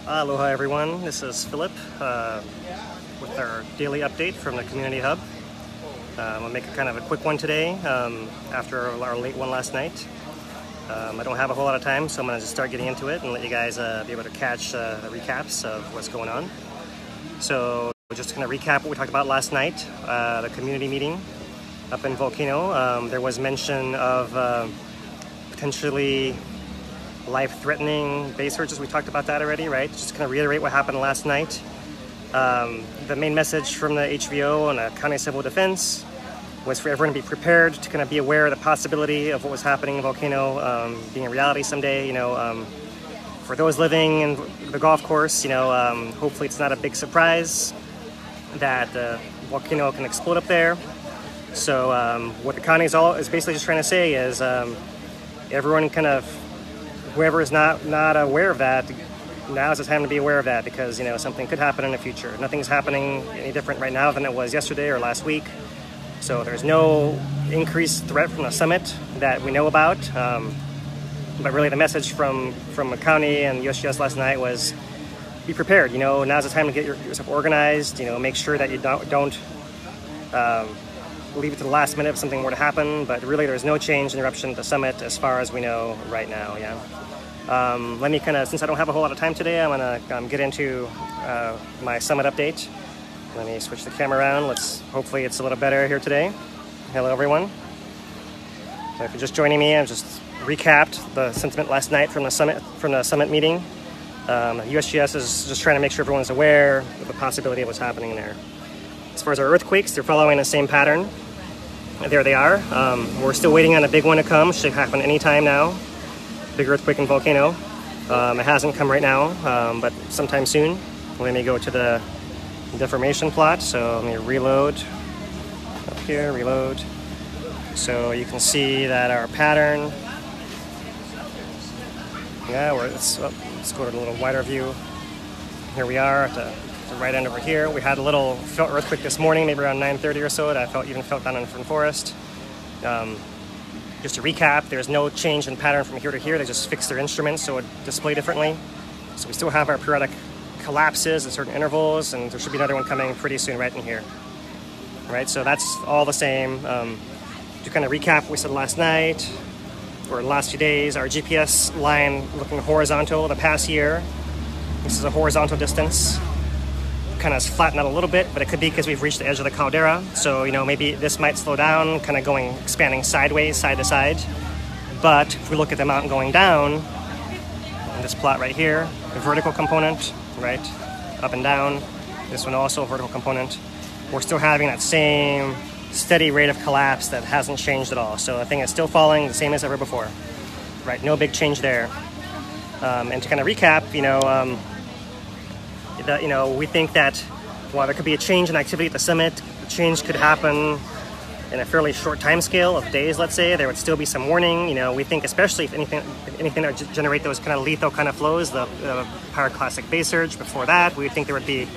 Aloha everyone, this is Philip with our daily update from the Community Hub. I'll make a kind of a quick one today after our late one last night. I don't have a whole lot of time, so I'm going to just start getting into it and let you guys be able to catch the recaps of what's going on. So we're just going to recap what we talked about last night, the community meeting up in Volcano. There was mention of potentially life-threatening base searches. We talked about that already, right? Just kind of reiterate what happened last night. The main message from the HVO and the County Civil Defense was for everyone to be prepared to kind of be aware of the possibility of what was happening in Volcano being a reality someday. You know, for those living in the golf course, you know, hopefully it's not a big surprise that the volcano can explode up there. So what the county is basically just trying to say is everyone kind of, whoever is not aware of that, now is the time to be aware of that, because, you know, something could happen in the future. Nothing's happening any different right now than it was yesterday or last week. So there's no increased threat from the summit that we know about. But really the message from the county and USGS last night was be prepared. You know, now's the time to get yourself organized. You know, make sure that you don't leave it to the last minute if something were to happen. But really there's no change in eruption at the summit as far as we know right now. Yeah. Let me kind of, since I don't have a whole lot of time today, I'm gonna get into my summit update. Let me switch the camera around. Hopefully it's a little better here today. Hello everyone. So if you're just joining me, I've just recapped the sentiment last night from the summit meeting. USGS is just trying to make sure everyone's aware of the possibility of what's happening there. As far as our earthquakes, they're following the same pattern. There they are. We're still waiting on a big one to come. Should happen anytime now. Big earthquake in Volcano. It hasn't come right now, but sometime soon. Let me go to the deformation plot. So let me reload up here, reload. So you can see that our pattern, yeah, let's go to a little wider view. Here we are at the right end over here. We had a little felt earthquake this morning, maybe around 9:30 or so, that I even felt down in Fern Forest. Just to recap, there's no change in pattern from here to here. They just fixed their instruments so it would display differently. So we still have our periodic collapses at certain intervals, and there should be another one coming pretty soon right in here. Right, so that's all the same. To kind of recap what we said last night, or the last few days, our GPS line looking horizontal the past year. This is a horizontal distance. Kind of flattened out a little bit, but it could be because we've reached the edge of the caldera. So, you know, maybe this might slow down, kind of expanding sideways, side to side. But if we look at the mountain going down, in this plot right here, the vertical component, right, up and down. This one also a vertical component. We're still having that same steady rate of collapse that hasn't changed at all. So the thing is still falling the same as ever before, right? No big change there. And to kind of recap, we think that while there could be a change in activity at the summit, the change could happen in a fairly short time scale of days, let's say. There would still be some warning. You know, we think especially if anything that would generate those kind of lethal kind of flows, the pyroclastic base surge. Before that, we would think there would be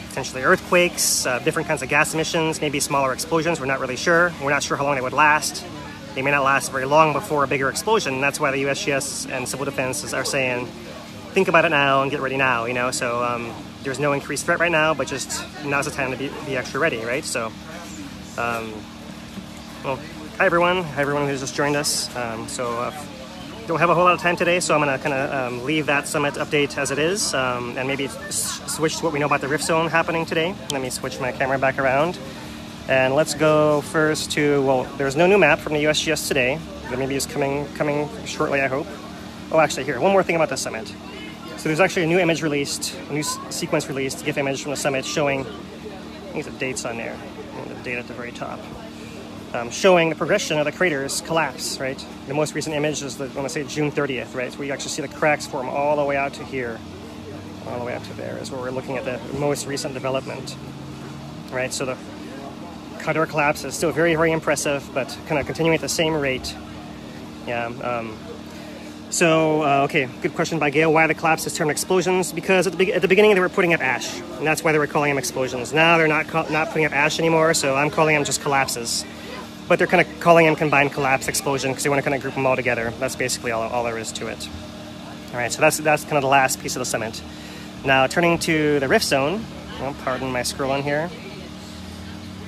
potentially earthquakes, different kinds of gas emissions, maybe smaller explosions. We're not really sure. We're not sure how long they would last. They may not last very long before a bigger explosion. And that's why the USGS and Civil Defense are saying, think about it now and get ready now, you know. So there's no increased threat right now, but just now's the time to be extra ready, right? So, well, hi everyone who's just joined us. Don't have a whole lot of time today, so I'm going to kind of leave that summit update as it is, and maybe switch to what we know about the rift zone happening today. Let me switch my camera back around, and let's go first to, well, there's no new map from the USGS today. There maybe is coming shortly, I hope. Oh, actually, here, one more thing about the summit. So there's actually a new image released, a new sequence released, GIF image from the summit showing, I think the dates on there, and the date at the very top. Showing the progression of the craters collapse, right? The most recent image is, I want to say June 30th, right? Where you actually see the cracks form all the way out to here. All the way up to there is where we're looking at the most recent development, right? So the caldera collapse is still very, very impressive, but kind of continuing at the same rate. Yeah. Okay, good question by Gail. Why the collapse is termed explosions? Because at the beginning they were putting up ash, and that's why they were calling them explosions. Now they're not putting up ash anymore, so I'm calling them just collapses. But they're kind of calling them combined collapse explosion because they want to kind of group them all together. That's basically all there is to it. All right, so that's kind of the last piece of the summit. Now turning to the rift zone, well, pardon my scrolling here.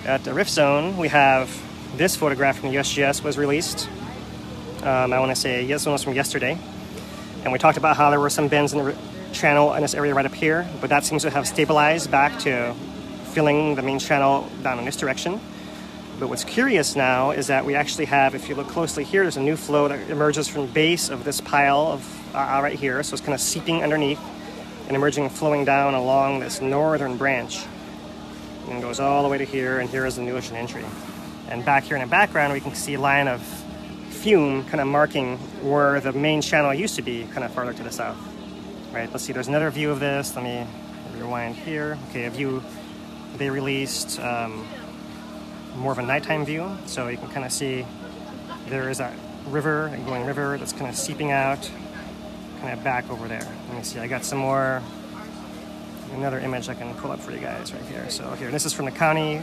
At the rift zone, we have this photograph from the USGS was released. I want to say this one was from yesterday. And we talked about how there were some bends in the channel in this area right up here, but that seems to have stabilized back to filling the main channel down in this direction. But what's curious now is that we actually have, if you look closely here, there's a new flow that emerges from the base of this pile of right here. So it's kind of seeping underneath and emerging and flowing down along this northern branch. And goes all the way to here, and here is the new ocean entry. And back here in the background, we can see a line of fume kind of marking where the main channel used to be, kind of farther to the south. Right, let's see, there's another view of this. Let me rewind here. Okay, a view they released, more of a nighttime view. So you can kind of see there is a river, a going river that's kind of seeping out, kind of back over there. Let me see, I got some more, another image I can pull up for you guys right here. So here, this is from the county.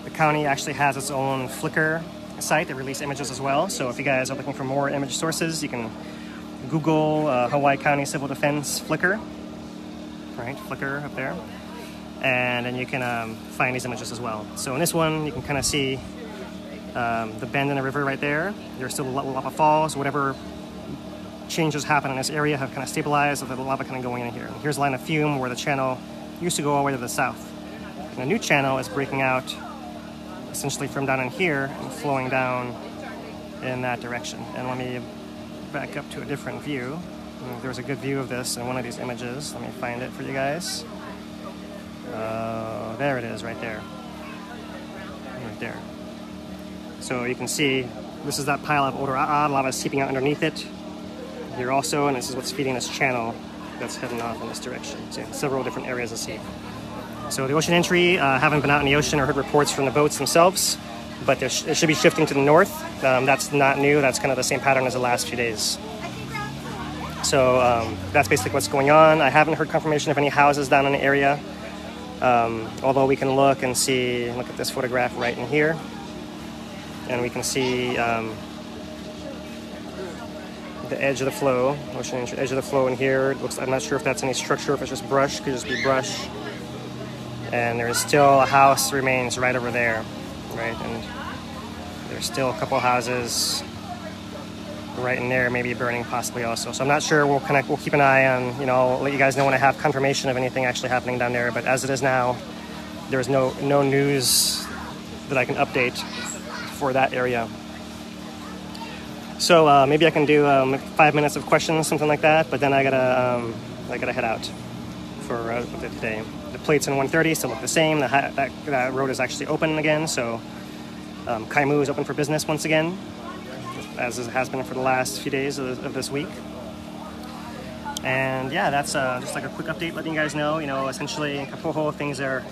The county actually has its own Flickr site that release images as well. So if you guys are looking for more image sources, you can Google Hawaii County Civil Defense Flickr, right? Flickr up there. And then you can find these images as well. So in this one, you can kind of see the bend in the river right there. There's still lava falls. Whatever changes happen in this area have kind of stabilized, with the lava kind of going in here. And here's a line of fume where the channel used to go all the way to the south. And the new channel is breaking out essentially from down in here and flowing down in that direction. And let me back up to a different view. There's a good view of this in one of these images. Let me find it for you guys. There it is, right there. Right there. So you can see this is that pile of Oro'a lava seeping out underneath it here also, and this is what's feeding this channel that's heading off in this direction. So several different areas to see. So the ocean entry, haven't been out in the ocean or heard reports from the boats themselves, but it should be shifting to the north. That's not new. That's kind of the same pattern as the last few days. So that's basically what's going on. I haven't heard confirmation of any houses down in the area, although we can look and see, look at this photograph right in here, and we can see the edge of the flow, ocean entry, edge of the flow in here. It looks, I'm not sure if that's any structure, if it's just brush, could just be brush. And there's still a house remains right over there, right? And there's still a couple houses right in there, maybe burning possibly also. So I'm not sure. We'll keep an eye on, you know, I'll let you guys know when I have confirmation of anything actually happening down there. But as it is now, there's no news that I can update for that area. So maybe I can do 5 minutes of questions, something like that. But then I gotta head out for today. The plates in 130 still look the same. That road is actually open again. So Kaimu is open for business once again, as it has been for the last few days of this week. And yeah, that's just like a quick update, letting you guys know, you know, essentially in Kapoho things are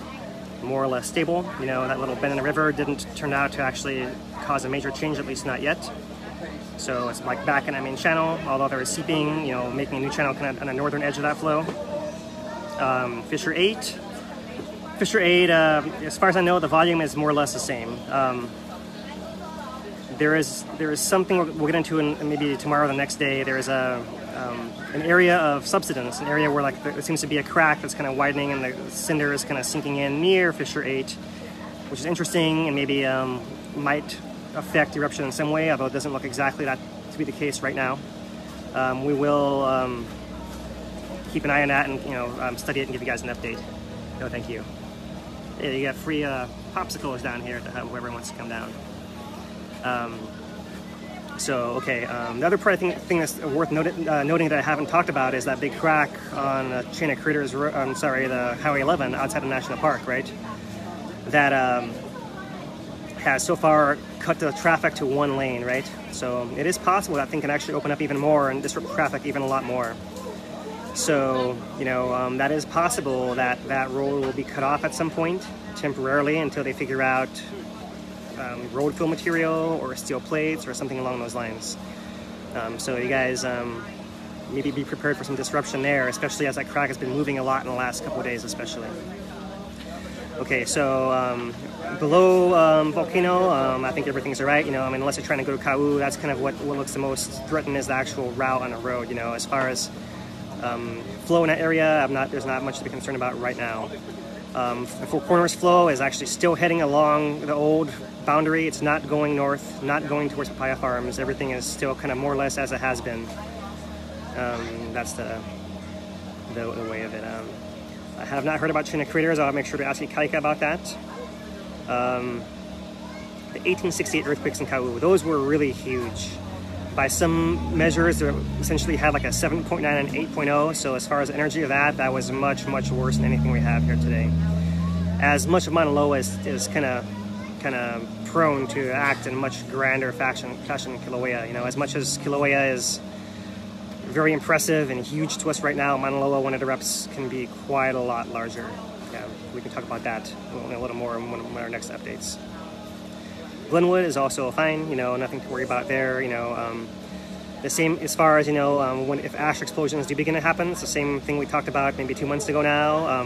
more or less stable. You know, that little bend in the river didn't turn out to actually cause a major change, at least not yet. So it's like back in that main channel, although there is seeping, you know, making a new channel kind of on the northern edge of that flow. Fissure 8, as far as I know, the volume is more or less the same. There is something we'll get into in maybe tomorrow or the next day. There is an area of subsidence, an area where like there seems to be a crack that's kind of widening and the cinder is kind of sinking in near Fissure 8, which is interesting and maybe might affect eruption in some way, although it doesn't look exactly that to be the case right now. We will keep an eye on that and, you know, study it and give you guys an update. No, thank you. Yeah, you got free popsicles down here to have whoever wants to come down. The other part, I think that's worth noting that I haven't talked about is that big crack on Chain of Craters, the Highway 11 outside of National Park, right? That has so far cut the traffic to one lane, right? So it is possible that thing can actually open up even more and disrupt traffic even a lot more. So, you know, that is possible that that road will be cut off at some point temporarily until they figure out road fill material or steel plates or something along those lines. So you guys maybe be prepared for some disruption there, especially as that crack has been moving a lot in the last couple of days especially. Okay, so below Volcano, I think everything's all right. You know, I mean, unless you're trying to go to Kau, that's kind of what looks the most threatened is the actual route on the road, you know, as far as Flow in that area, there's not much to be concerned about right now. The Four Corners flow is actually still heading along the old boundary. It's not going north, not going towards Papaya Farms. Everything is still kind of more or less as it has been. That's the way of it. I have not heard about China craters. I'll make sure to ask Kaika about that. The 1868 earthquakes in Kīlauea, those were really huge. By some measures, they essentially had like a 7.9 and 8.0. So as far as energy of that was much, much worse than anything we have here today. As much of Mauna Loa is kind of prone to act in much grander fashion than Kīlauea. You know, as much as Kīlauea is very impressive and huge to us right now, Mauna Loa, when it erupts, can be quite a lot larger. Yeah, we can talk about that a little more in one of our next updates. Glenwood is also fine, you know, nothing to worry about there. You know, the same as far as, you know, if ash explosions do begin to happen, it's the same thing we talked about maybe 2 months ago now,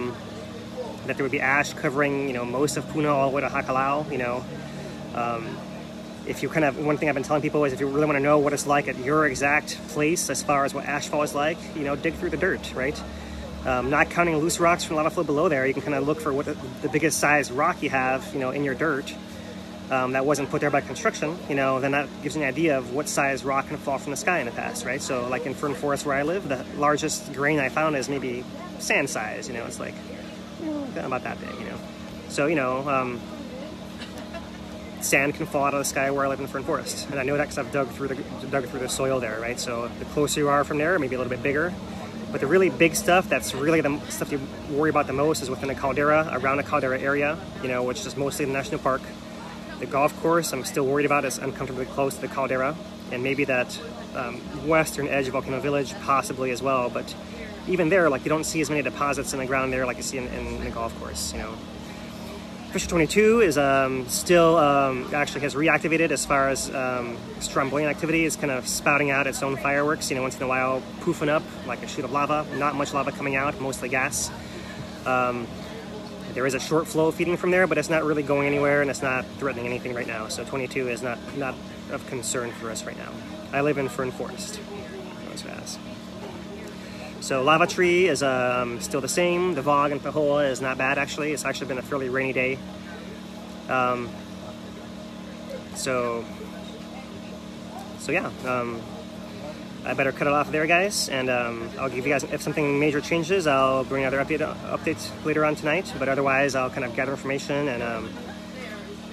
that there would be ash covering, you know, most of Puna all the way to Hakalau, you know. If you one thing I've been telling people is if you really want to know what it's like at your exact place as far as what ashfall is like, you know, dig through the dirt, right? Not counting loose rocks from lava flow below there, you can kind of look for what the biggest size rock you have, you know, in your dirt. That wasn't put there by construction, you know, then that gives you an idea of what size rock can fall from the sky in the past, right? So like in Fern Forest where I live, the largest grain I found is maybe sand size, you know, it's like about that big, you know. So, you know, sand can fall out of the sky where I live in Fern Forest. And I know that because I've dug through the soil there, right? So the closer you are from there, maybe a little bit bigger. But the really big stuff, that's really the stuff you worry about the most, is within the caldera, around the caldera area, you know, which is mostly the national park. The golf course, I'm still worried about, is uncomfortably close to the caldera, and maybe that western edge of Volcano Village possibly as well. But even there, like, you don't see as many deposits in the ground there like you see in the golf course, you know. Fisher 22 is still actually has reactivated as far as strombolian activity. Is kind of spouting out its own fireworks, you know, once in a while poofing up like a sheet of lava. Not much lava coming out, mostly gas. There is a short flow feeding from there, but it's not really going anywhere and it's not threatening anything right now. So 22 is not of concern for us right now. I live in Fern Forest. So Lava Tree is still the same. The Vog and Pahoa is not bad actually. It's actually been a fairly rainy day. So yeah, I better cut it off there, guys, and I'll give you guys, if something major changes, I'll bring another updates later on tonight, but otherwise I'll kind of gather information and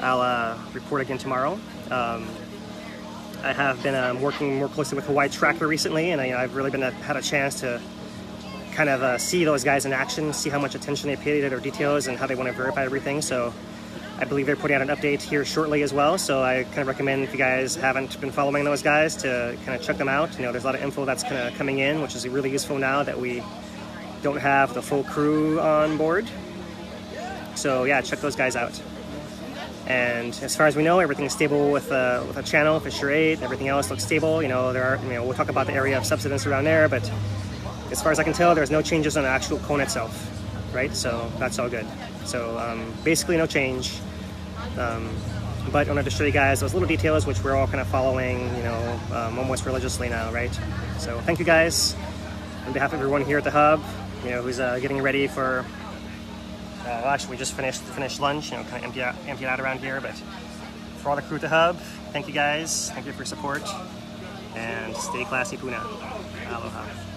I'll report again tomorrow. I have been working more closely with Hawaii Tracker recently, and I've really had a chance to kind of see those guys in action, see how much attention they pay to their details and how they want to verify everything. So I believe they're putting out an update here shortly as well. So I kind of recommend, if you guys haven't been following those guys, to kind of check them out. You know, there's a lot of info that's kind of coming in, which is really useful now that we don't have the full crew on board. So yeah, check those guys out. And as far as we know, everything's stable with a channel, Fisher 8, everything else looks stable. You know, we'll talk about the area of subsidence around there, but as far as I can tell, there's no changes on the actual cone itself, right? So that's all good. So basically no change. But I wanted to show you guys those little details, which we're all kind of following, you know, almost religiously now, right? So thank you guys on behalf of everyone here at the hub, you know, who's getting ready for. Well, actually, we just finished lunch, you know, kind of empty out around here, but for all the crew at the hub, thank you guys. Thank you for your support, and stay classy, Puna. Aloha.